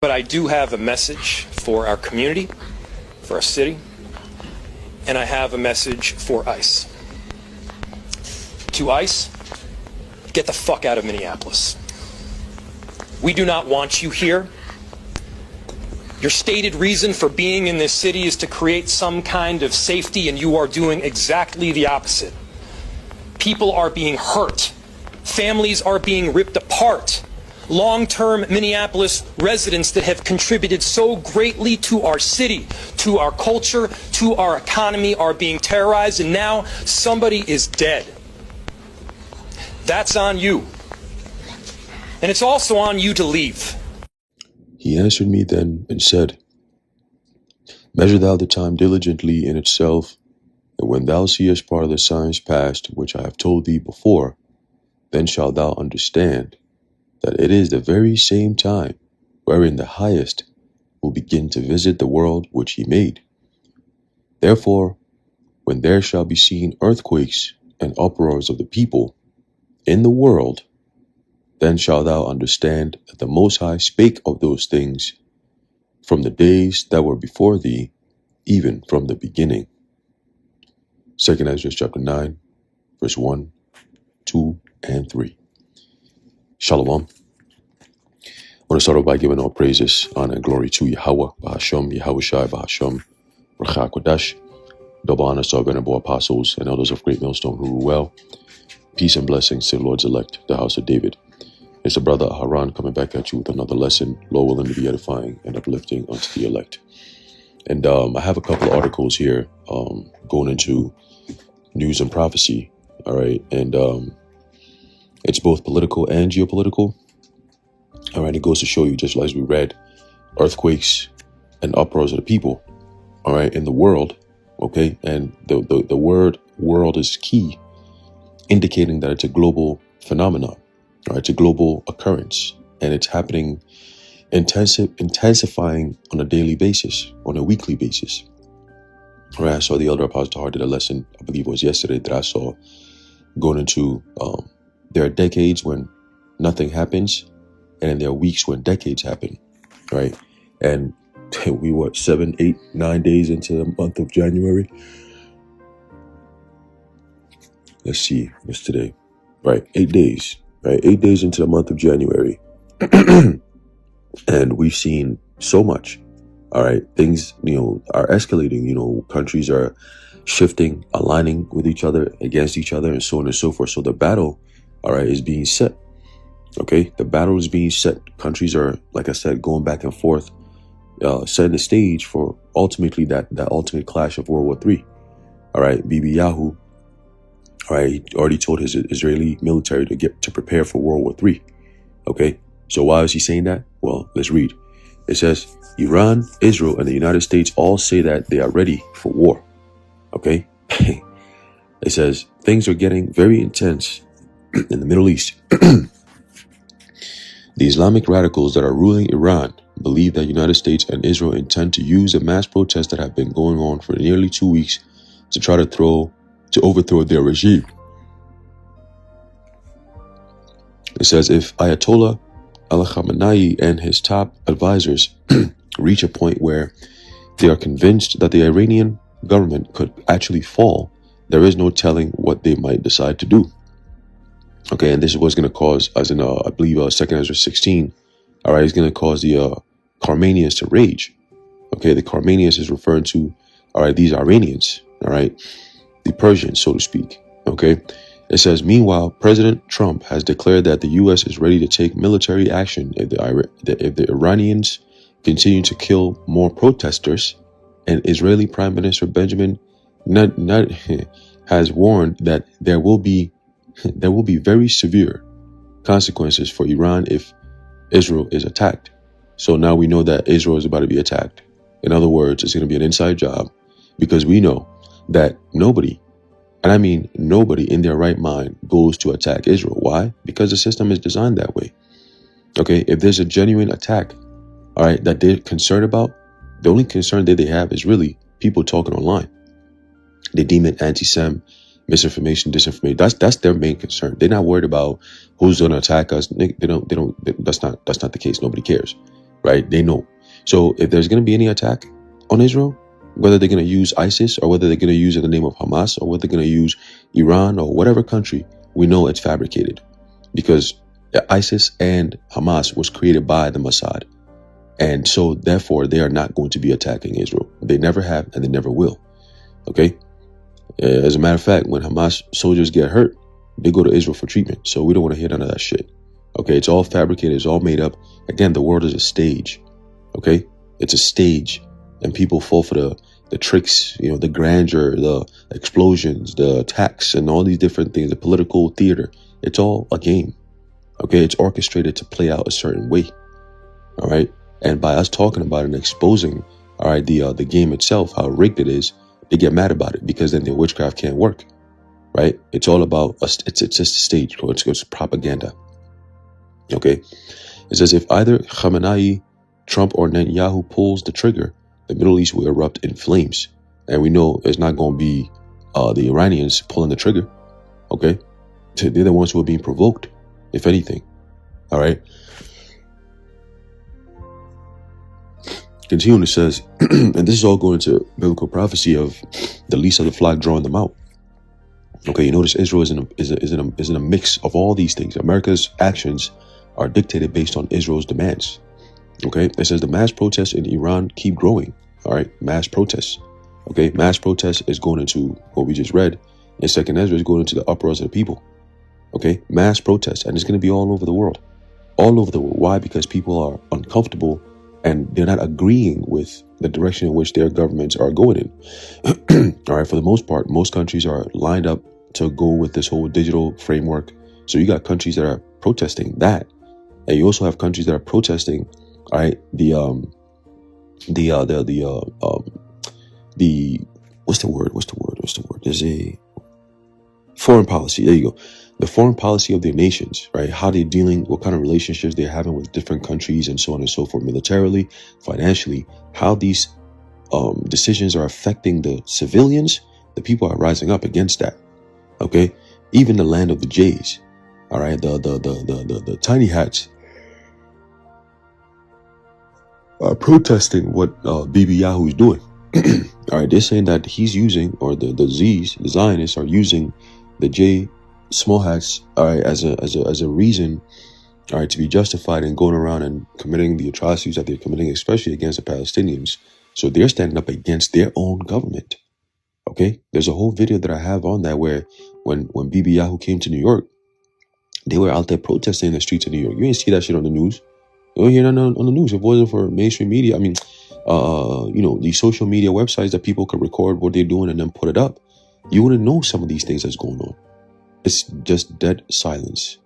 But I do have a message for our community, for our city, and I have a message for ICE. To ICE, get the fuck out of Minneapolis. We do not want you here. Your stated reason for being in this city is to create some kind of safety, and you are doing exactly the opposite. People are being hurt. Families are being ripped apart. Long-term Minneapolis residents that have contributed so greatly to our city, to our culture, to our economy are being terrorized, and now somebody is dead. That's on you. And it's also on you to leave. He answered me then and said, Measure thou the time diligently in itself, and when thou seest part of the signs past, which I have told thee before, then shalt thou understand that it is the very same time wherein the Highest will begin to visit the world which he made. Therefore, when there shall be seen earthquakes and uproars of the people in the world, then shalt thou understand that the Most High spake of those things from the days that were before thee, even from the beginning. 2 Esdras chapter 9, verse 1, 2, and 3. Shalom. I want to start off by giving all praises, honor, and glory to Yahweh, Bahasham, Yahushai, Bahasham, Bracha Kodash. Double honors to our venerable apostles and elders of Great Millstone who rule well. Peace and blessings to the Lord's elect, the house of David. It's the brother Haran coming back at you with another lesson, Lord willing to be edifying and uplifting unto the elect. And I have a couple of articles here going into news and prophecy, all right? And it's both political and geopolitical. All right, it goes to show you, just as we read, earthquakes and uproars of the people, all right, in the world, okay? And the word world is key, indicating that it's a global phenomenon, right? It's a global occurrence, and it's happening, intensifying on a daily basis, on a weekly basis. All right, I saw the Elder Apostle Tahar did a lesson, I believe it was yesterday, that I saw going into, there are decades when nothing happens, and then there are weeks when decades happen, right? And we were 7, 8, 9 days into the month of January. Let's see, what's today? Right, 8 days, right? 8 days into the month of January. And we've seen so much, all right? Things, are escalating, countries are shifting, aligning with each other, against each other, and so on and so forth. So the battle, all right, is being set, okay? The battle is being set. Countries are, like I said, going back and forth, setting the stage for ultimately that ultimate clash of World War III, all right? Bibi Yahu, all right, he already told his Israeli military to prepare for World War III, okay? So why is he saying that? Well, let's read. It says, Iran, Israel, and the United States all say that they are ready for war, okay? It says, things are getting very intense in the Middle East. The Islamic radicals that are ruling Iran believe that United States and Israel intend to use the mass protests that have been going on for nearly 2 weeks to try to overthrow their regime. It says, if Ayatollah al-Khamenei and his top advisors reach a point where they are convinced that the Iranian government could actually fall, there is no telling what they might decide to do. Okay, and this is what's going to cause, as in, I believe, 2 Ezra 16, all right, it's going to cause the Carmanians to rage. Okay, the Carmanians is referring to, all right, these Iranians, all right, the Persians, so to speak, okay? It says, meanwhile, President Trump has declared that the U.S. is ready to take military action if the Iranians continue to kill more protesters, and Israeli Prime Minister Benjamin has warned that there will be very severe consequences for Iran if Israel is attacked. So now we know that Israel is about to be attacked. In other words, it's going to be an inside job, because we know that nobody, and I mean nobody in their right mind, goes to attack Israel. Why? Because the system is designed that way. Okay, if there's a genuine attack, all right, that they're concerned about, the only concern that they have is really people talking online. They deem it anti-Sem, misinformation, disinformation. That's their main concern. They're not worried about who's going to attack us. They don't. That's not the case. Nobody cares. right? They know. So if there's going to be any attack on Israel, whether they're going to use ISIS or whether they're going to use in the name of Hamas or whether they're going to use Iran or whatever country, we know it's fabricated, because ISIS and Hamas was created by the Mossad. And so therefore they are not going to be attacking Israel. They never have and they never will. Okay. As a matter of fact, when Hamas soldiers get hurt, they go to Israel for treatment. So we don't want to hear none of that shit. Okay. It's all fabricated. It's all made up. Again, the world is a stage. Okay. It's a stage, and people fall for the tricks, you know, the grandeur, the explosions, the attacks, and all these different things, the political theater. It's all a game. Okay. It's orchestrated to play out a certain way. All right. And by us talking about it and exposing, all right, the game itself, how rigged it is, they get mad about it, because then their witchcraft can't work, right? It's all about us. It's just a stage. It's propaganda. Okay. It says if either Khamenei, Trump, or Netanyahu pulls the trigger, the Middle East will erupt in flames. And we know it's not going to be the Iranians pulling the trigger. Okay. They're the ones who are being provoked, if anything. All right. Continuing, it says, and this is all going to biblical prophecy of the least of the flock drawing them out. Okay, you notice Israel is in a mix of all these things. America's actions are dictated based on Israel's demands. Okay, it says the mass protests in Iran keep growing. All right, mass protests. Okay, mass protests is going into what we just read in Second Esdras, is going into the uproars of the people. Okay, mass protests, and it's going to be all over the world. All over the world. Why? Because people are uncomfortable and they're not agreeing with the direction in which their governments are going in. All right, for the most part, most countries are lined up to go with this whole digital framework. So you got countries that are protesting that, and you also have countries that are protesting, all right, the what's the word? There's a foreign policy. There you go. The foreign policy of their nations, right? How they're dealing, what kind of relationships they're having with different countries, and so on and so forth, militarily, financially, how these decisions are affecting the civilians. The people are rising up against that. Okay, even the land of the Jays, all right, the tiny hats are protesting what Bibi Yahu is doing. All right, they're saying that he's using, or the Z's, the Zionists are using the J small hats, all right, as a reason, all right, to be justified in going around and committing the atrocities that they're committing, especially against the Palestinians. So they're standing up against their own government. Okay, there's a whole video that I have on that where when Bibi Yahu came to New York, they were out there protesting in the streets of New York. You ain't see that shit on the news. You don't hear that on the news. If it wasn't for mainstream media, I mean, you know, these social media websites that people could record what they're doing and then put it up, you wouldn't know some of these things that's going on. It's just dead silence.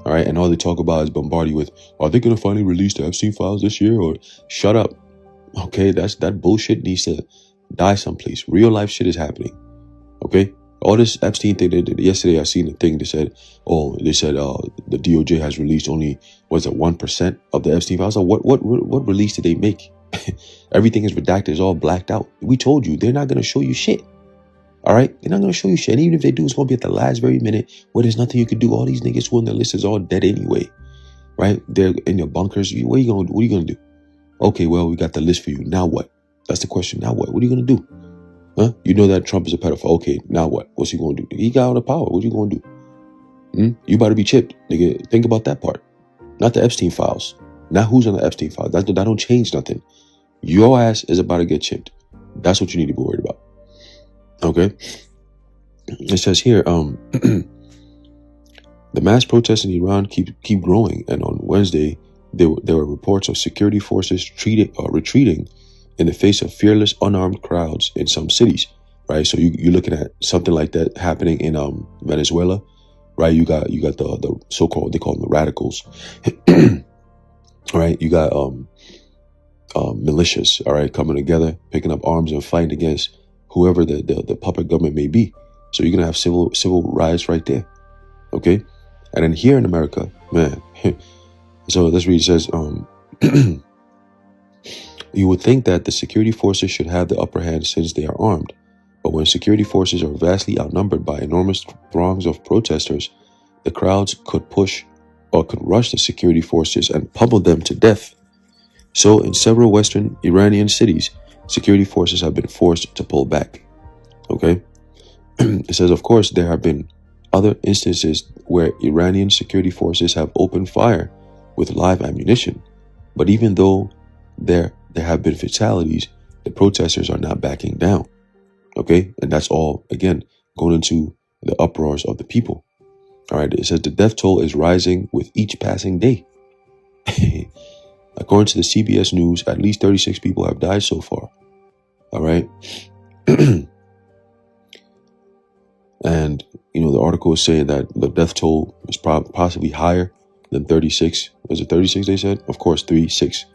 All right. And all they talk about is bombard you with, are they going to finally release the Epstein files this year? Or shut up. Okay. That bullshit needs to die someplace. Real life shit is happening. Okay. All this Epstein thing, yesterday I seen a thing that said, the DOJ has released only, 1% of the Epstein files. Like, what release did they make? Everything is redacted. It's all blacked out. We told you, they're not going to show you shit. All right, they're not going to show you shit. And even if they do, it's going to be at the last very minute where there's nothing you can do. All these niggas who on the list is all dead anyway, right? They're in your bunkers. What are you going to do? Okay, well, we got the list for you. Now what? That's the question. Now what? What are you going to do? Huh? You know that Trump is a pedophile. Okay, now what? What's he going to do? He got all the power. What you going to do? You about to be chipped, nigga. Think about that part. Not the Epstein files. Not who's on the Epstein files. That don't change nothing. Your ass is about to get chipped. That's what you need to be worried about. Okay, it says here, the mass protests in Iran keep growing, and on Wednesday there were reports of security forces retreating in the face of fearless, unarmed crowds in some cities. Right, so you're looking at something like that happening in Venezuela, right? You got the so-called, they call them the radicals. All right, you got militias, all right, coming together, picking up arms and fighting against whoever the puppet government may be. So you're gonna have civil riots right there. Okay? And then here in America, man, so that's where it says, you would think that the security forces should have the upper hand since they are armed. But when security forces are vastly outnumbered by enormous throngs of protesters, the crowds could push or could rush the security forces and pummel them to death. So in several western Iranian cities, security forces have been forced to pull back. Okay? It says, of course, there have been other instances where Iranian security forces have opened fire with live ammunition. But even though there have been fatalities, the protesters are not backing down. Okay? And that's all, again, going into the uproars of the people. All right? It says the death toll is rising with each passing day. According to the CBS News, at least 36 people have died so far. All right? And, the article is saying that the death toll is possibly higher than 36. Was it 36 they said? Of course, 36.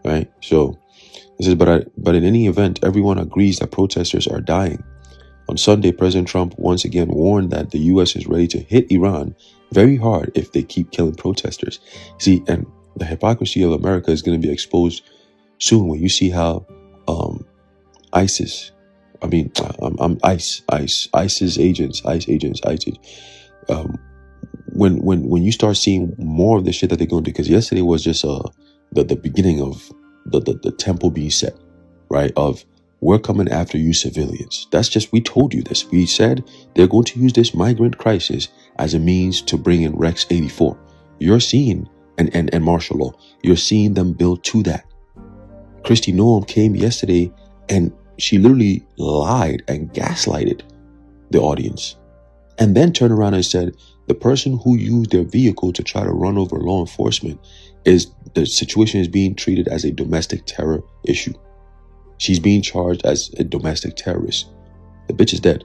Right? So, it says, but in any event, everyone agrees that protesters are dying. On Sunday, President Trump once again warned that the U.S. is ready to hit Iran very hard if they keep killing protesters. See, and the hypocrisy of America is going to be exposed soon when you see how ISIS agents. When you start seeing more of the shit that they're going to do, because yesterday was just the beginning of the temple being set, right? Of we're coming after you civilians. That's just, we told you this. We said they're going to use this migrant crisis as a means to bring in Rex 84. You're seeing, and martial law, you're seeing them build to that. Kristi Noem came yesterday and she literally lied and gaslighted the audience, and then turned around and said the person who used their vehicle to try to run over law enforcement the situation is being treated as a domestic terror issue. She's being charged as a domestic terrorist. The bitch is dead.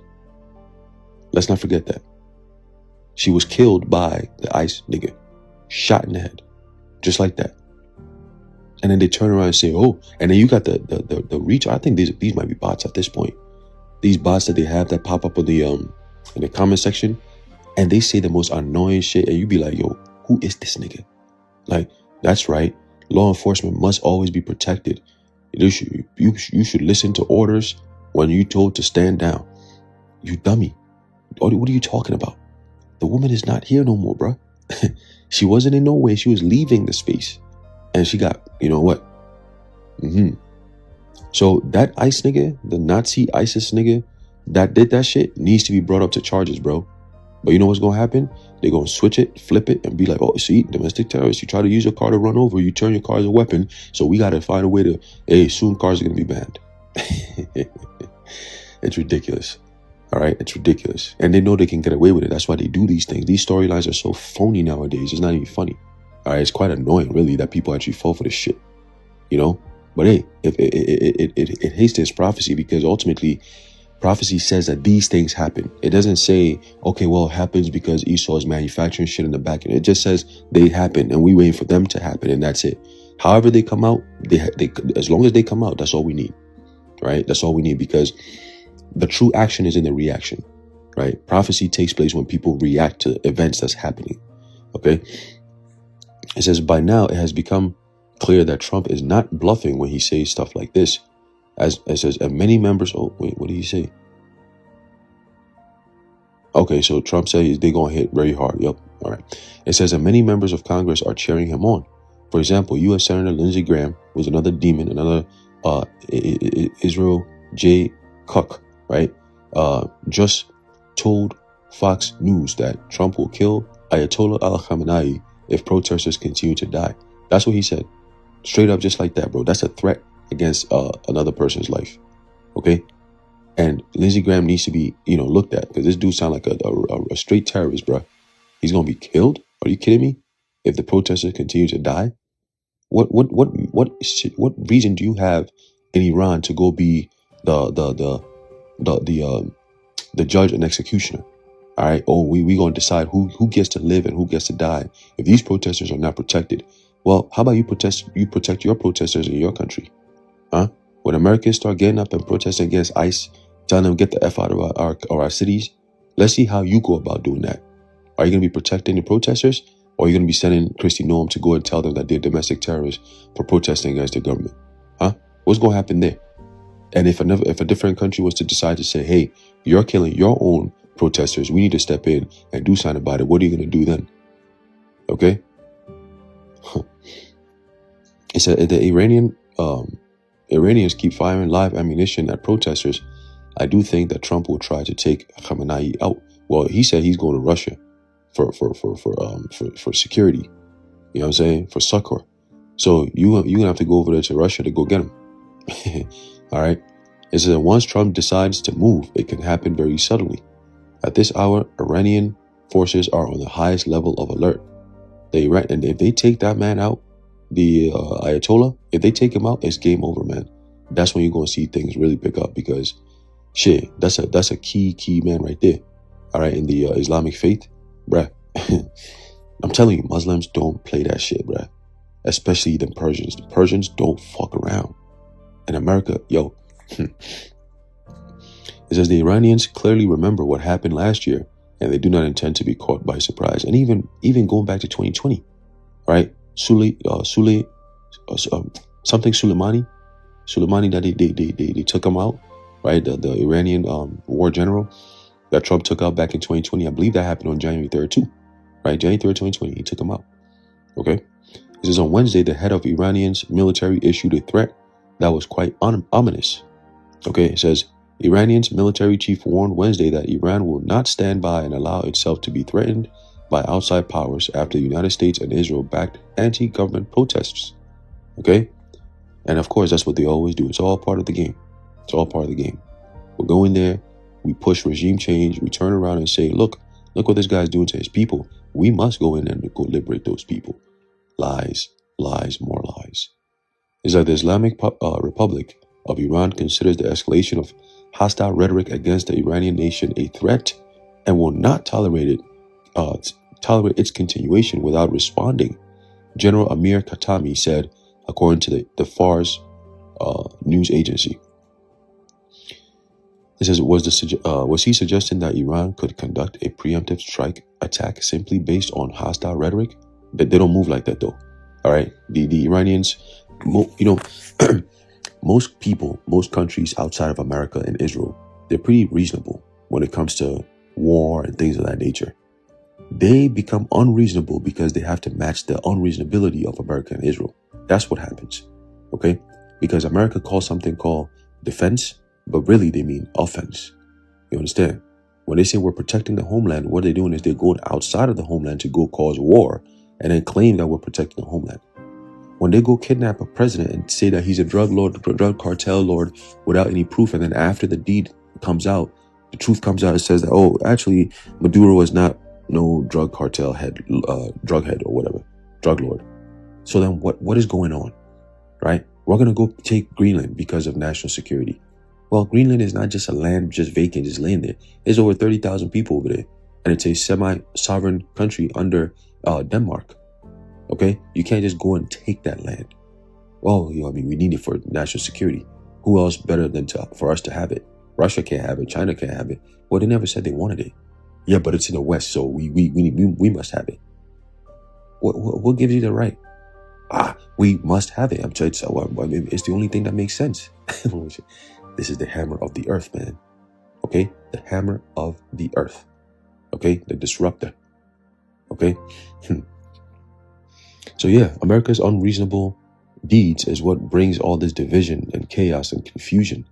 Let's not forget that. She was killed by the ICE nigga. Shot in the head. Just like that. And then they turn around and say, oh, and then you got the reach. I think these might be bots at this point. These bots that they have that pop up in the comment section, and they say the most annoying shit, and you be like, yo, who is this nigga? Like, that's right. Law enforcement must always be protected. You should listen to orders when you're told to stand down. You dummy. What are you talking about? The woman is not here no more, bruh. She wasn't in no way. She was leaving the space. And she got, you know what? So that ICE nigga, the Nazi ISIS nigga that did that shit needs to be brought up to charges, bro. But you know what's going to happen? They're going to switch it, flip it, and be like, oh, see, domestic terrorists. You try to use your car to run over, you turn your car as a weapon. So we got to find a way to, hey, soon cars are going to be banned. It's ridiculous. All right? It's ridiculous. And they know they can get away with it. That's why they do these things. These storylines are so phony nowadays. It's not even funny. All right? It's quite annoying, really, that people actually fall for this shit. But hey, it hastens prophecy, because ultimately, prophecy says that these things happen. It doesn't say, okay, well, it happens because Esau is manufacturing shit in the back end. It just says they happen, and we wait for them to happen, and that's it. However they come out, they as long as they come out, that's all we need, right? That's all we need, because the true action is in the reaction, right? Prophecy takes place when people react to events that's happening, okay? It says, by now, it has become clear that Trump is not bluffing when he says stuff like this. As it says, and many members, oh, wait, what did he say? Okay, so Trump said they're going to hit very hard. Yep. All right. It says that many members of Congress are cheering him on. For example, U.S. Senator Lindsey Graham was another demon, another Israel J. Cook, right? Just told Fox News that Trump will kill Ayatollah al-Khamenei if protesters continue to die. That's what he said. Straight up, just like that, bro. That's a threat against another person's life, okay? And Lindsey Graham needs to be, looked at, because this dude sounds like a straight terrorist, bro. He's gonna be killed? Are you kidding me? If the protesters continue to die, what reason do you have in Iran to go be the judge and executioner? All right. Oh, we gonna decide who gets to live and who gets to die if these protesters are not protected. Well, how about you protect your protesters in your country? Huh? When Americans start getting up and protesting against ICE, telling them get the F out of our cities, let's see how you go about doing that. Are you going to be protecting the protesters, or are you going to be sending Kristi Noem to go and tell them that they're domestic terrorists for protesting against the government? Huh? What's going to happen there? And if a different country was to decide to say, hey, you're killing your own protesters, we need to step in and do something about it, what are you going to do then? Okay? It said the Iranians keep firing live ammunition at protesters. I do think that Trump will try to take Khamenei out. Well, he said he's going to Russia for security. You know what I'm saying? For succor. So you're gonna have to go over there to Russia to go get him. All right. It says that once Trump decides to move, it can happen very suddenly. At this hour, Iranian forces are on the highest level of alert. And if they take that man out, the Ayatollah, if they take him out, it's game over, man. That's when you're gonna see things really pick up, because shit, that's a key man right there. All right, in the Islamic faith, bruh. I'm telling you, Muslims don't play that shit, bruh. Especially the Persians. The Persians don't fuck around. In America, yo. It says the Iranians clearly remember what happened last year, and they do not intend to be caught by surprise. And even going back to 2020, right? Soleimani, that they took him out, right? The Iranian war general that Trump took out back in 2020. I believe that happened on January 3rd too, right? January 3rd, 2020, he took him out. Okay. It says on Wednesday, the head of Iranian's military issued a threat that was quite ominous. Okay, it says Iranian's military chief warned Wednesday that Iran will not stand by and allow itself to be threatened by outside powers after the United States and Israel backed anti-government protests. Okay? And of course, that's what they always do. It's all part of the game. It's all part of the game. We'll go in there, we push regime change, we turn around and say, look what this guy's doing to his people. We must go in and go liberate those people. Lies, more lies. Is that the Islamic Republic of Iran considers the escalation of hostile rhetoric against the Iranian nation a threat and will not tolerate its continuation without responding, General Amir Khatami said, according to the Fars news agency. It says, was he suggesting that Iran could conduct a preemptive strike attack simply based on hostile rhetoric? They don't move like that, though. All right, the Iranians, most people, most countries outside of America and Israel, they're pretty reasonable when it comes to war and things of that nature. They become unreasonable because they have to match the unreasonability of America and Israel. That's what happens, okay? Because America calls something called defense, but really they mean offense. You understand? When they say we're protecting the homeland, what they're doing is they're going outside of the homeland to go cause war and then claim that we're protecting the homeland. When they go kidnap a president and say that he's a drug lord, drug cartel lord without any proof, and then after the deed comes out, the truth comes out, it says that, oh, actually, Maduro is not no drug cartel head, drug head or whatever, drug lord. So then what is going on, right? We're going to go take Greenland because of national security. Well, Greenland is not just a land just vacant, just laying there. There's over 30,000 people over there. And it's a semi-sovereign country under Denmark. Okay? You can't just go and take that land. Well, we need it for national security. Who else better than for us to have it? Russia can't have it. China can't have it. Well, they never said they wanted it. Yeah, but it's in the West, so we must have it. What gives you the right? We must have it. It's the only thing that makes sense. This is the hammer of the earth, man. Okay? The hammer of the earth. Okay? The disruptor. Okay? So yeah, America's unreasonable deeds is what brings all this division and chaos and confusion,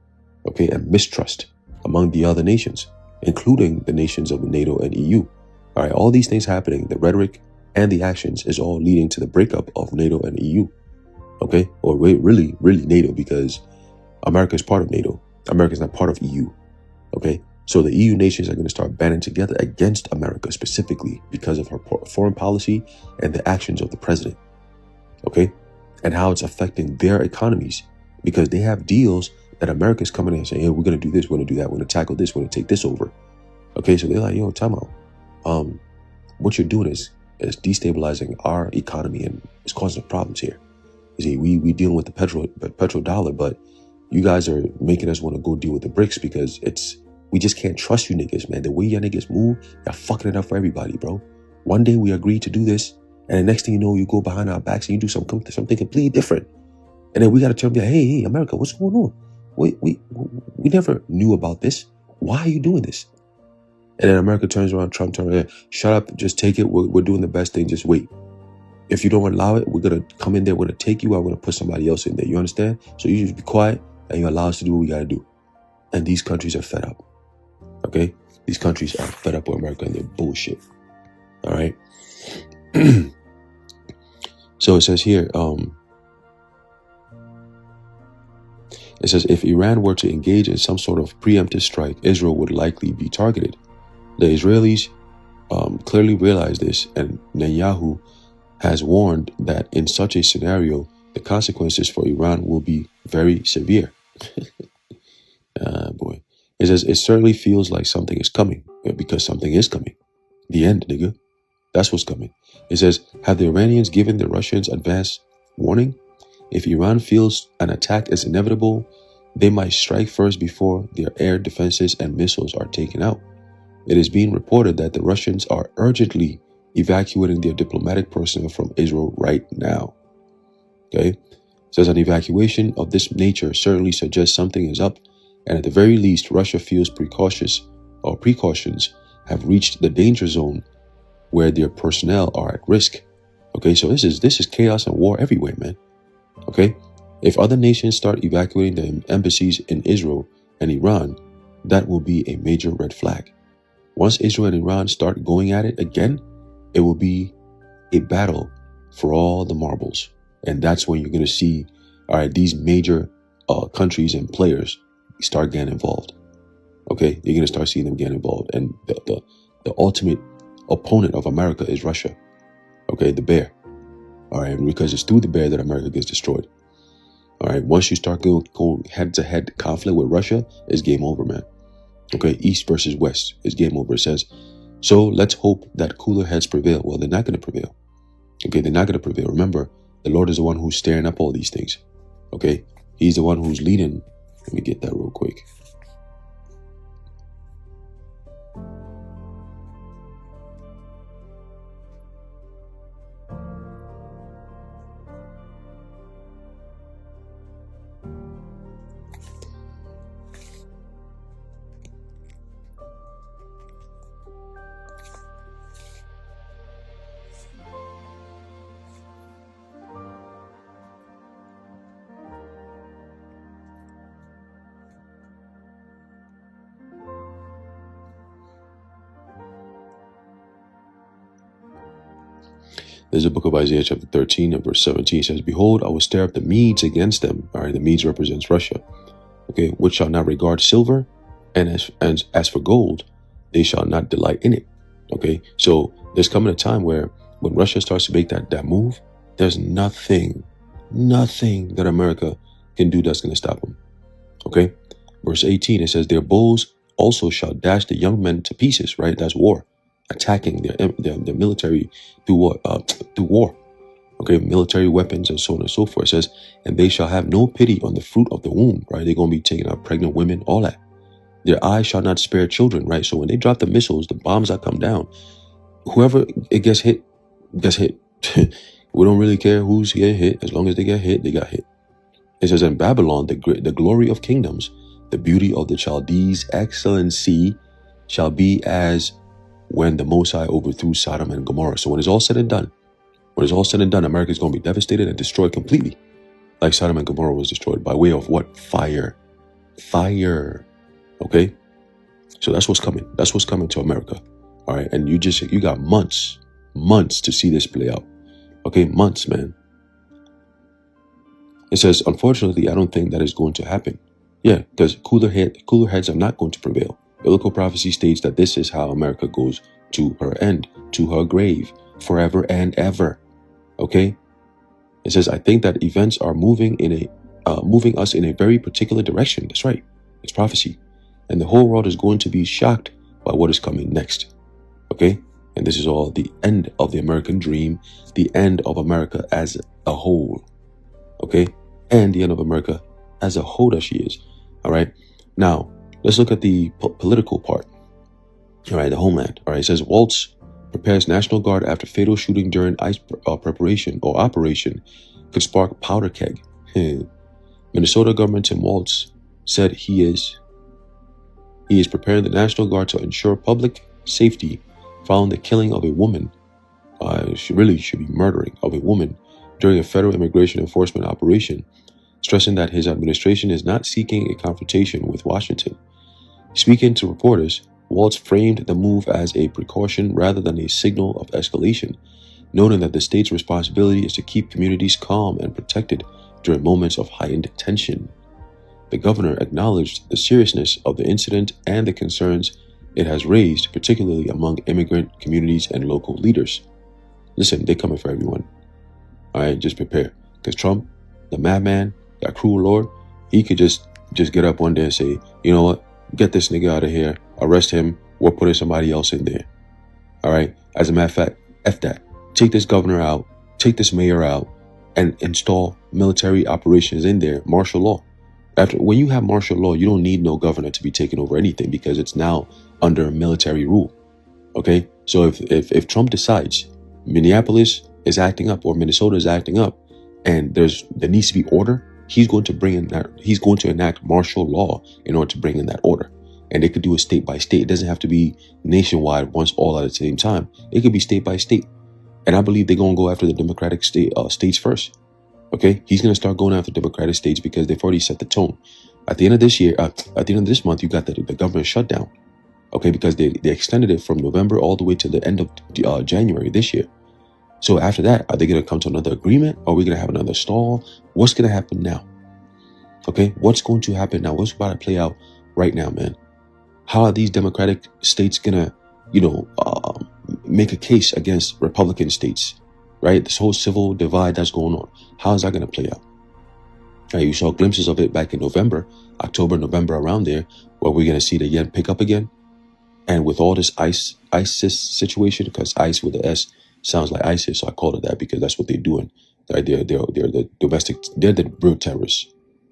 okay, and mistrust among the other nations, including the nations of NATO and EU. All right, all these things happening, the rhetoric and the actions is all leading to the breakup of NATO and EU, okay? Or really NATO, because America is part of NATO. America is not part of EU, okay? So the EU nations are going to start banding together against America specifically because of her foreign policy and the actions of the president, okay? And how it's affecting their economies, because they have deals that America is coming in and saying, hey, we're going to do this, we're going to do that, we're going to tackle this, we're going to take this over. Okay, so they're like, yo, time out. What you're doing is destabilizing our economy and it's causing problems here. You see, we dealing with the petrodollar, but you guys are making us want to go deal with the BRICS because we just can't trust you niggas, man. The way y'all niggas move, y'all fucking it up for everybody, bro. One day we agree to do this, and the next thing you know, you go behind our backs and you do something completely different. And then we got to turn and be like, hey, America, what's going on? We never knew about this. Why are you doing this? And then America turns around, Trump turns around, shut up, just take it. We're doing the best thing, just wait. if you don't allow it, we're going to come in there, we're going to take you out, we're going to put somebody else in there. You understand? So you just be quiet and you allow us to do what we got to do. And these countries are fed up. Okay? These countries are fed up with America and their bullshit. All right? So it says here, it says, if Iran were to engage in some sort of preemptive strike, Israel would likely be targeted. The Israelis clearly realize this, and Netanyahu has warned that in such a scenario, the consequences for Iran will be very severe. Boy. It says, it certainly feels like something is coming, because something is coming. The end, nigga. That's what's coming. It says, have the Iranians given the Russians advance warning? If Iran feels an attack is inevitable, they might strike first before their air defenses and missiles are taken out. It is being reported that the Russians are urgently evacuating their diplomatic personnel from Israel right now. Okay? It says an evacuation of this nature certainly suggests something is up, and at the very least, Russia feels precautions have reached the danger zone where their personnel are at risk. Okay, so this is chaos and war everywhere, man. Okay, if other nations start evacuating the embassies in Israel and Iran, that will be a major red flag. Once Israel and Iran start going at it again, it will be a battle for all the marbles. And that's when you're going to see, all right, these major countries and players start getting involved. Okay, you're going to start seeing them get involved. And the ultimate opponent of America is Russia. Okay, the bear. All right, because it's through the bear that America gets destroyed. All right, once you start going head-to-head conflict with Russia, it's game over, man. Okay, East versus West is game over. It says, so let's hope that cooler heads prevail. Well, they're not going to prevail. Okay, they're not going to prevail. Remember, the Lord is the one who's stirring up all these things. Okay, He's the one who's leading. Let me get that real quick. There's a book of Isaiah chapter 13 and verse 17 says, behold, I will stir up the Medes against them. All right, the Medes represents Russia. Okay, which shall not regard silver, and as for gold, they shall not delight in it. Okay, so there's coming a time where when Russia starts to make that move, there's nothing that America can do that's going to stop them. Okay, verse 18, it says, their bows also shall dash the young men to pieces. Right, that's war. Attacking their military through war. Okay, military weapons and so on and so forth. It says, and they shall have no pity on the fruit of the womb. Right, they're going to be taking out pregnant women, all that. Their eyes shall not spare children. Right, so when they drop the missiles, the bombs that come down, whoever it gets hit, gets hit. We don't really care who's getting hit. As long as they get hit, they got hit. It says, in Babylon, the glory of kingdoms, the beauty of the Chaldees' excellency shall be as when the Most High overthrew Sodom and Gomorrah. So when it's all said and done, America is going to be devastated and destroyed completely. Like Sodom and Gomorrah was destroyed by way of what? Fire. Okay? So that's what's coming. That's what's coming to America. All right? And you got months to see this play out. Okay? Months, man. It says, unfortunately, I don't think that is going to happen. Yeah, because cooler heads are not going to prevail. Biblical prophecy states that this is how America goes to her end, to her grave, forever and ever. Okay? It says, I think that events are moving us in a very particular direction. That's right. It's prophecy. And the whole world is going to be shocked by what is coming next. Okay? And this is all the end of the American dream, the end of America as a whole. Okay? And the end of America as a whole that she is. All right? Now, let's look at the political part. All right, the homeland. All right, it says Waltz prepares National Guard after fatal shooting during ice preparation or operation could spark powder keg. Minnesota Governor Tim Waltz said he is preparing the National Guard to ensure public safety following the killing of a woman should be murdering of a woman during a federal immigration enforcement operation, stressing that his administration is not seeking a confrontation with Washington. Speaking to reporters, Waltz framed the move as a precaution rather than a signal of escalation, noting that the state's responsibility is to keep communities calm and protected during moments of heightened tension. The governor acknowledged the seriousness of the incident and the concerns it has raised, particularly among immigrant communities and local leaders. Listen, they're coming for everyone. All right, just prepare. Because Trump, the madman, that cruel lord, he could just get up one day and say, you know what, get this nigga out of here, arrest him, we're putting somebody else in there. All right, as a matter of fact, F that. Take this governor out, take this mayor out, and install military operations in there, martial law. When you have martial law, you don't need no governor to be taking over anything because it's now under military rule. Okay, so if Trump decides Minneapolis is acting up or Minnesota is acting up, and there needs to be order, he's going to enact martial law in order to bring in that order. And they could do it state by state. It doesn't have to be nationwide once all at the same time. It could be state by state. And I believe they're going to go after the Democratic states first. Okay, he's going to start going after Democratic states because they've already set the tone. At the end of this year, at the end of this month, you got the government shutdown. Okay, because they extended it from November all the way to the end of January this year. So after that, are they going to come to another agreement? Are we going to have another stall? What's going to happen now? Okay, what's going to happen now? What's about to play out right now, man? How are these Democratic states going to, make a case against Republican states? Right? This whole civil divide that's going on. How is that going to play out? Right, you saw glimpses of it back in October, November, around there, where we're going to see the yen pick up again. And with all this ISIS situation, because ICE with the S sounds like ISIS, so I called it that because that's what they're doing. Right? They're the domestic, they're the real terrorists.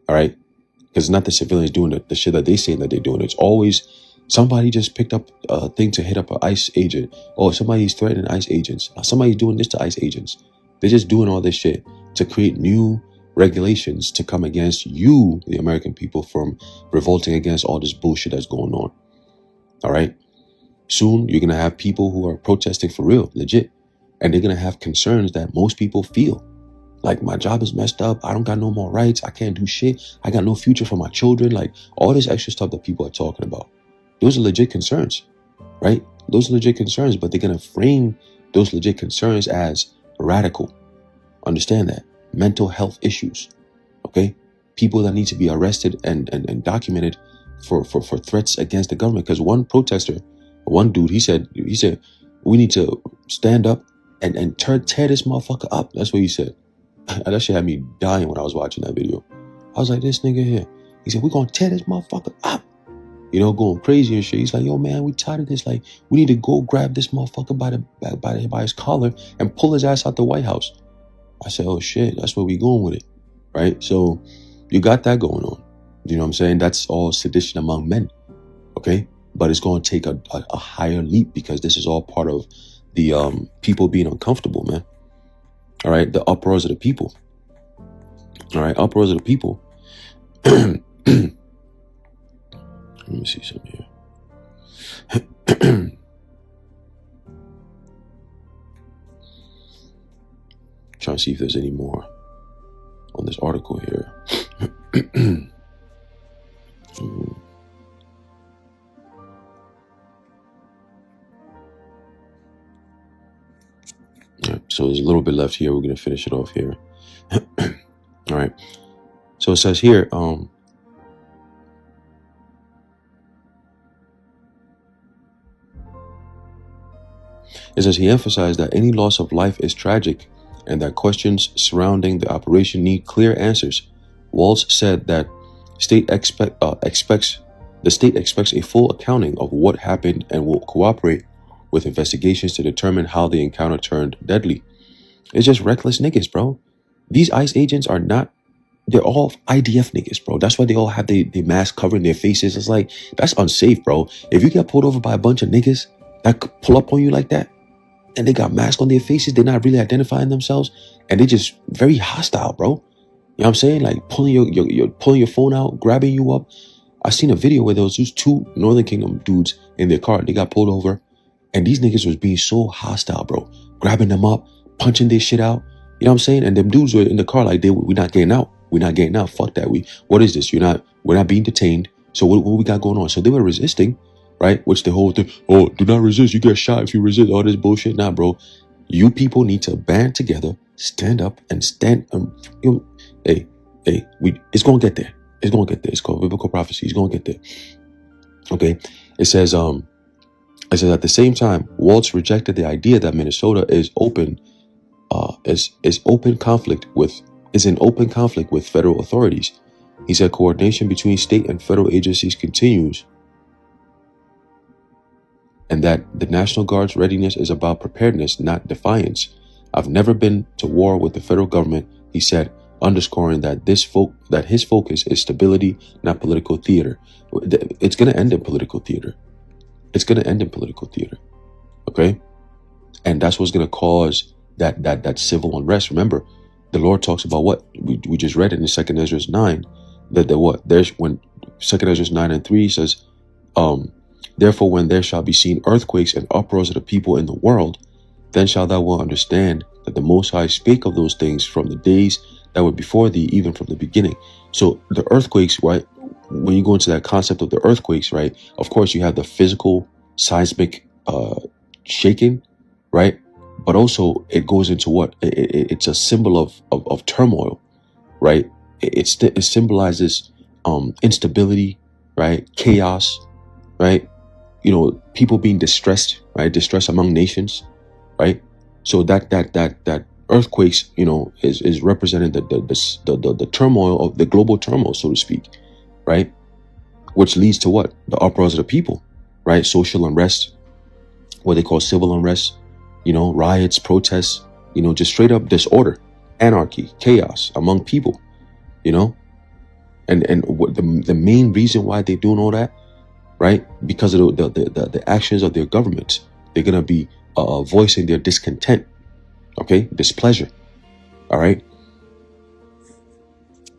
All right? Because it's not the civilians doing the shit that they say that they're doing. It's always somebody just picked up a thing to hit up an ICE agent. Oh, somebody's threatening ICE agents. Somebody's doing this to ICE agents. They're just doing all this shit to create new regulations to come against you, the American people, from revolting against all this bullshit that's going on. All right? Soon, you're going to have people who are protesting for real, legit. And they're going to have concerns that most people feel. Like, my job is messed up. I don't got no more rights. I can't do shit. I got no future for my children. Like, all this extra stuff that people are talking about. Those are legit concerns, right? Those are legit concerns, but they're going to frame those legit concerns as radical. Understand that. Mental health issues, okay? People that need to be arrested and documented for threats against the government. Because one protester, one dude, he said, we need to stand up and tear this motherfucker up. That's what he said. That shit had me dying when I was watching that video. I was like, this nigga here. He said, we're going to tear this motherfucker up. Going crazy and shit. He's like, yo, man, we tired of this. Like, we need to go grab this motherfucker by his collar and pull his ass out the White House. I said, oh, shit, that's where we going with it, right? So you got that going on. You know what I'm saying? That's all sedition among men, okay? But it's going to take a higher leap because this is all part of the people being uncomfortable, man. All right? The uproars of the people. All right? Uproars of the people. Let me see something here. Trying to see if there's any more on this article here. Right, so there's a little bit left here. We're going to finish it off here. All right. So it says here, it says he emphasized that any loss of life is tragic and that questions surrounding the operation need clear answers. Waltz said that the state expects a full accounting of what happened and will cooperate with investigations to determine how the encounter turned deadly. It's just reckless niggas, bro. These ICE agents are not, they're all IDF niggas, bro. That's why they all have the mask covering their faces. It's like, that's unsafe, bro. If you get pulled over by a bunch of niggas that could pull up on you like that, and they got masks on their faces, they're not really identifying themselves, and they're just very hostile, bro. You know what I'm saying? Like pulling your phone out, grabbing you up. I seen a video where there was just two Northern Kingdom dudes in their car. They got pulled over. And these niggas was being so hostile, bro. Grabbing them up, punching their shit out. You know what I'm saying? And them dudes were in the car like, we're not getting out. We're not getting out. Fuck that. What is this? We're not being detained. So what we got going on? So they were resisting, right? Which the whole thing, oh, do not resist. You get shot if you resist. All this bullshit. Nah, bro. You people need to band together, stand up and stand. Hey, it's going to get there. It's going to get there. It's called biblical prophecy. It's going to get there. Okay. It says at the same time, Waltz rejected the idea that Minnesota is in open conflict with federal authorities. He said coordination between state and federal agencies continues, and that the National Guard's readiness is about preparedness, not defiance. I've never been to war with the federal government, he said, underscoring that his focus is stability, not political theater. It's going to end in political theater. It's going to end in political theater. Okay? And that's what's going to cause that civil unrest. Remember, the Lord talks about what we just read it in 2 Esdras 9, when 2 Esdras 9:3 says, therefore, when there shall be seen earthquakes and uproars of the people in the world, then shalt thou well understand that the Most High spake of those things from the days that were before thee, even from the beginning. So the earthquakes, right? When you go into that concept of the earthquakes, right? Of course, you have the physical seismic shaking, right? But also it goes into what? It's a symbol of turmoil, right? It symbolizes instability, right? Chaos, right? People being distressed, right? Distress among nations, right? So that earthquakes, is representing the turmoil of the global turmoil, so to speak, right? Which leads to what? The uproars of the people, right? Social unrest, what they call civil unrest, riots, protests, just straight up disorder, anarchy, chaos among people, and what the main reason why they're doing all that, right? Because of the actions of their governments. They're going to be voicing their discontent, okay? Displeasure, all right?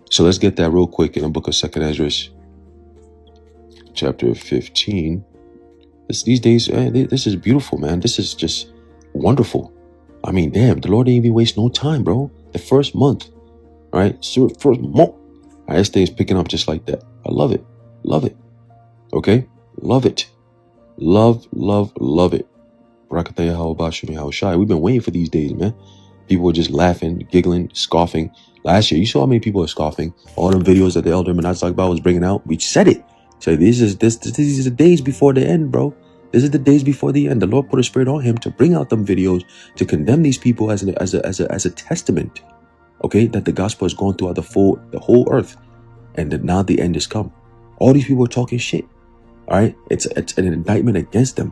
So let's get that real quick in the book of 2 Esdras, chapter 15. These days, this is beautiful, man. This is just wonderful. I mean, damn, the Lord didn't even waste no time, bro. The first month, right? So first month. All right, this thing is picking up just like that. I love it. Love it. Okay? Love it. Love it. We've been waiting for these days, man. People were just laughing, giggling, scoffing. Last year, you saw how many people were scoffing. All them videos that the elder Menaz Akbar was bringing out, we said it. So these are the days before the end, bro. This is the days before the end. The Lord put a spirit on him to bring out them videos to condemn these people as a testament, okay, that the gospel has gone throughout the whole earth, and that now the end has come. All these people are talking shit. All right, it's an indictment against them,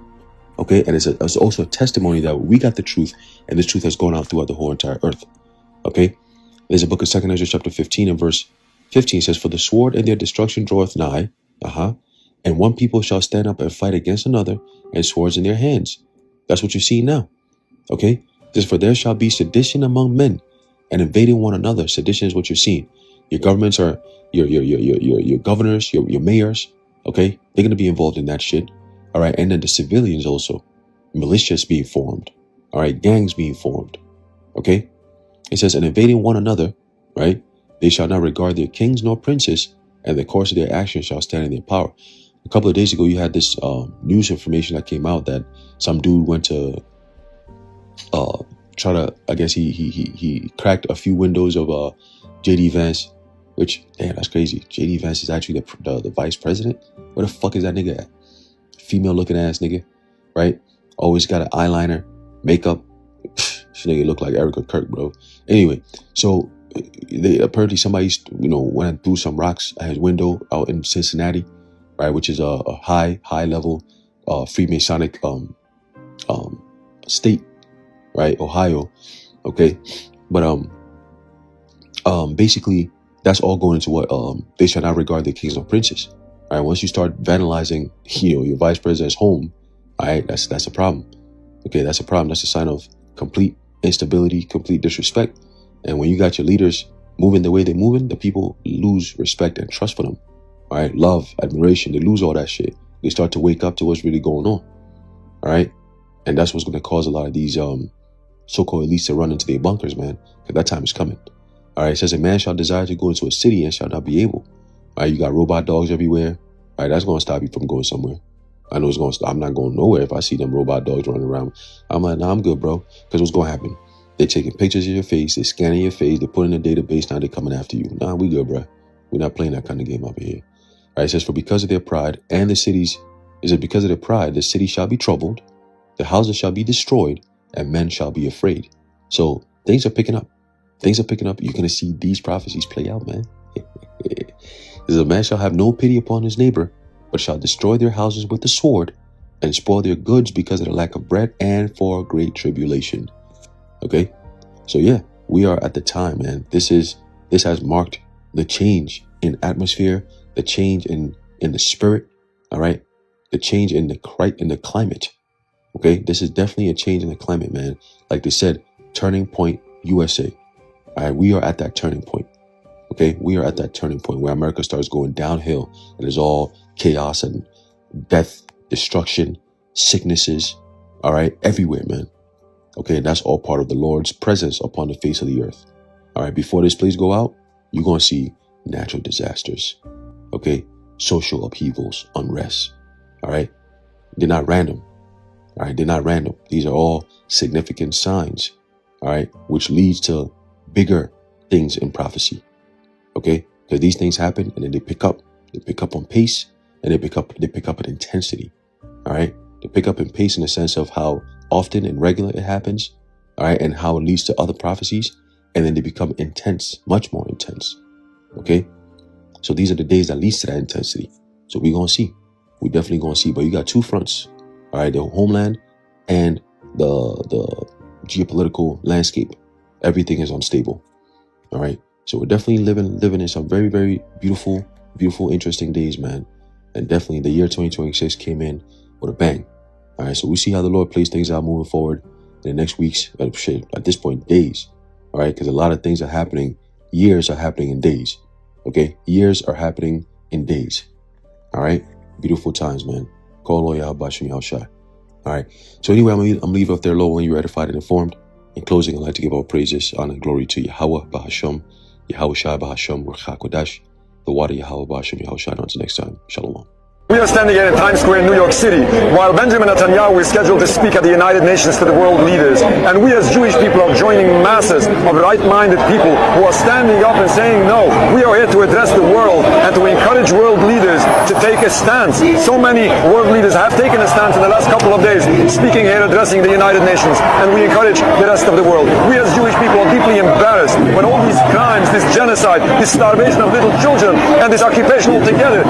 okay, and it's also a testimony that we got the truth, and this truth has gone out throughout the whole entire earth, okay. There's a book of 2 Esdras chapter 15 and verse 15 says, "For the sword and their destruction draweth nigh, and one people shall stand up and fight against another, and swords in their hands." That's what you see now, okay. It says, "For there shall be sedition among men, and invading one another." Sedition is what you're seeing. Your governments are your governors, your mayors. Okay, they're going to be involved in that shit. All right, and then the civilians also. Militias being formed. All right, gangs being formed. Okay, it says, "And invading one another," right? "They shall not regard their kings nor princes, and the course of their actions shall stand in their power." A couple of days ago, you had this news information that came out that some dude went to try to, I guess he cracked a few windows of JD Vance, which, damn, that's crazy. JD Vance is actually the vice president. Where the fuck is that nigga at? Female looking ass nigga, right? Always got an eyeliner, makeup. This nigga look like Erica Kirk, bro. Anyway, so apparently somebody, went and threw some rocks at his window out in Cincinnati, right? Which is a high level Freemasonic state, right? Ohio, okay. But basically, that's all going into what they shall not regard their kings or princes. All right, once you start vandalizing, your vice president's home, all right, that's a problem. Okay, that's a problem. That's a sign of complete instability, complete disrespect. And when you got your leaders moving the way they're moving, the people lose respect and trust for them. All right, love, admiration, they lose all that shit. They start to wake up to what's really going on. All right, And that's what's going to cause a lot of these so-called elites to run into their bunkers, man, because that time is coming. All right, it says a man shall desire to go into a city and shall not be able. All right, you got robot dogs everywhere. All right, that's going to stop you from going somewhere. I know it's going to stop. I'm not going nowhere if I see them robot dogs running around. I'm like, nah, I'm good, bro. Because what's going to happen? They're taking pictures of your face. They're scanning your face. They're putting in a database. Now they're coming after you. Nah, we good, bro. We're not playing that kind of game over here. All right, it says, for because of their pride and the cities, is it because of their pride, the city shall be troubled, the houses shall be destroyed, and men shall be afraid. So things are picking up. Things are picking up. You're going to see these prophecies play out, man. It says, a man shall have no pity upon his neighbor, but shall destroy their houses with the sword and spoil their goods because of the lack of bread and for great tribulation. Okay. So yeah, we are at the time, man. This has marked the change in atmosphere, the change in the spirit. All right. The change in the climate. Okay. This is definitely a change in the climate, man. Like they said, turning point USA. All right. We are at that turning point. Okay. We are at that turning point where America starts going downhill and it's all chaos and death, destruction, sicknesses. All right. Everywhere, man. Okay. And that's all part of the Lord's presence upon the face of the earth. All right. Before this place go out, you're going to see natural disasters. Okay. Social upheavals, unrest. All right. They're not random. All right. They're not random. These are all significant signs. All right. Which leads to bigger things in prophecy. Okay. Because these things happen and then they pick up on pace and they pick up in intensity. All right. They pick up in pace in the sense of how often and regular it happens. All right. And how it leads to other prophecies. And then they become intense, much more intense. Okay. So these are the days that leads to that intensity. So we're going to see. We definitely going to see. But you got two fronts. All right. The homeland and the geopolitical landscape. Everything is unstable. All right. So we're definitely living in some very, very beautiful, interesting days, man. And definitely the year 2026 came in with a bang. All right. So we see how the Lord plays things out moving forward in the next weeks. At this point, days. All right. Because a lot of things are happening. Years are happening in days. Okay. Years are happening in days. All right. Beautiful times, man. Call Loya Bashim Yahshai. All right. So anyway, I'm going to leave it up there low when you're edified and informed. In closing, I'd like to give all praises, honor, and glory to Yahweh Bahasham, Yahweh Shai Bahasham, Ruach HaKodesh, the water Yahweh Bahasham, Yahweh Shai. Until next time, Shalom. We are standing here in Times Square in New York City while Benjamin Netanyahu is scheduled to speak at the United Nations to the world leaders. And we as Jewish people are joining masses of right-minded people who are standing up and saying, no, we are here to address the world and to encourage world leaders to take a stance. So many world leaders have taken a stance in the last couple of days, speaking here, addressing the United Nations, and we encourage the rest of the world. We as Jewish people are deeply embarrassed when all these crimes, this genocide, this starvation of little children, and this occupation altogether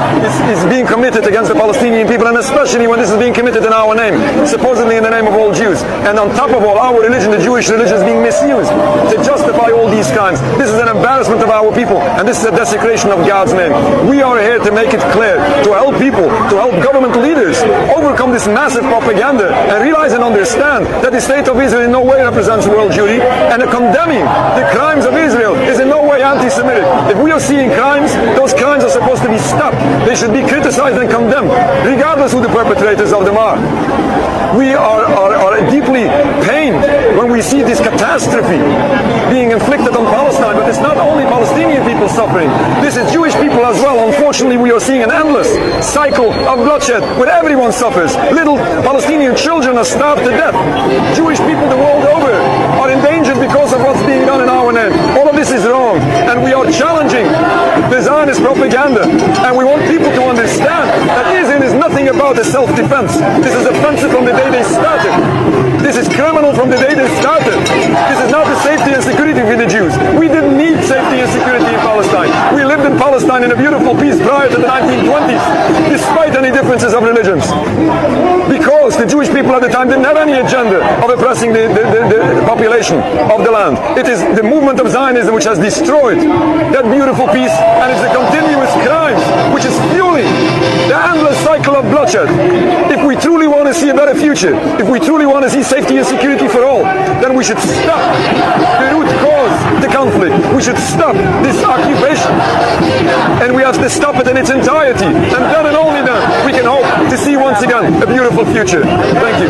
is being committed against the Palestinian people, and especially when this is being committed in our name, supposedly in the name of all Jews. And on top of all, our religion, the Jewish religion, is being misused to justify all these crimes. This is an embarrassment of our people, and this is a desecration of God's name. We are here to make it clear, to help people, to help government leaders overcome this massive propaganda and realize and understand that the state of Israel in no way represents world Jewry, and condemning the crimes of Israel is in no way anti-Semitic. If we are seeing crimes, those crimes are supposed to be stopped. They should be criticized and condemned, regardless who the perpetrators of them are. We are deeply pained when we see this catastrophe being inflicted on Palestine, but it's not only Palestinian people suffering, this is Jewish people as well. Unfortunately, we are seeing an endless cycle of bloodshed where everyone suffers. Little Palestinian children are starved to death. Jewish people the world over are endangered because of what's being done in our name. All of this is wrong, and we are challenging the Zionist propaganda, and we want people to understand that Israel is nothing about a self-defense. This is offensive from the day they started. This is criminal from the day they started. This is not the safety and security for the Jews. We didn't need safety and security in Palestine. We lived in Palestine in a beautiful peace prior to the 1920s, despite any differences of religions. Because the Jewish people at the time didn't have any agenda of oppressing the population of the land. It is the movement of Zionism which has destroyed that beautiful peace, and it's the continuous crimes which is fueling the endless cycle of bloodshed. If we truly want to see a better future, if we truly want to see safety and security for all, then we should stop the root cause, the conflict. We should stop this occupation, and we have to stop it in its entirety. And then and only then we can hope to see once again a beautiful future. Thank you.